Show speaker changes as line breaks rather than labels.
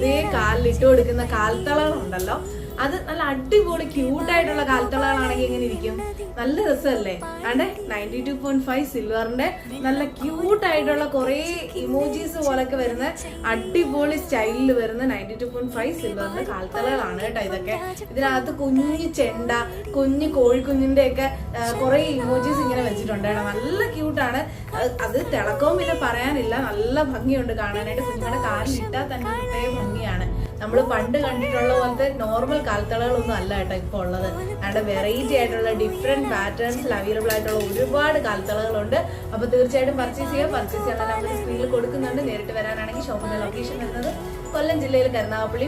വെറുതെ കാലിൽ ഇട്ട് കൊടുക്കുന്ന കാൽത്തളകളുണ്ടല്ലോ, അത് നല്ല അടിപൊളി ക്യൂട്ടായിട്ടുള്ള കാൽത്തളകളാണെങ്കിൽ എങ്ങനെ ഇരിക്കും? നല്ല രസമല്ലേ? അതെ 92.5 സിൽവറിന്റെ നല്ല ക്യൂട്ടായിട്ടുള്ള കുറെ ഇമോജീസ് പോലൊക്കെ വരുന്ന അടിപൊളി സ്റ്റൈലിൽ വരുന്ന 92.5 സിൽവറിന്റെ കാൽത്തളകളാണ് കേട്ടോ ഇതൊക്കെ. ഇതിനകത്ത് കുഞ്ഞു ചെണ്ട, കുഞ്ഞു കോഴിക്കുഞ്ഞിന്റെ ഒക്കെ കുറെ ഇമോജീസ് ഇങ്ങനെ വെച്ചിട്ടുണ്ട് കേട്ടോ. നല്ല ക്യൂട്ടാണ്. അത് തിളക്കവും പിന്നെ പറയാനില്ല, നല്ല ഭംഗിയുണ്ട് കാണാനായിട്ട്. കുഞ്ഞുങ്ങളുടെ കാലിൽ ഇട്ടാൽ തന്നെ പ്രത്യേക ഭംഗിയാണ്. നമ്മൾ പണ്ട് കണ്ടിട്ടുള്ള പോലത്തെ നോർമൽ കാൽത്തളകളൊന്നും അല്ല കേട്ടോ ഇപ്പോൾ ഉള്ളത്. അവിടെ വെറൈറ്റി ആയിട്ടുള്ള ഡിഫറെന്റ് പാറ്റേൺസിൽ അവൈലബിൾ ആയിട്ടുള്ള ഒരുപാട് കാൽത്തളകളുണ്ട്. അപ്പോൾ തീർച്ചയായിട്ടും പർച്ചേസ് ചെയ്യാനുള്ള നമ്പർ സ്ക്രീനിൽ കൊടുക്കുന്നുണ്ട്. നേരിട്ട് വരാനാണെങ്കിൽ ഷോപ്പിന്റെ ലൊക്കേഷൻ വരുന്നത് കൊല്ലം ജില്ലയിൽ കരുനാഗപ്പള്ളി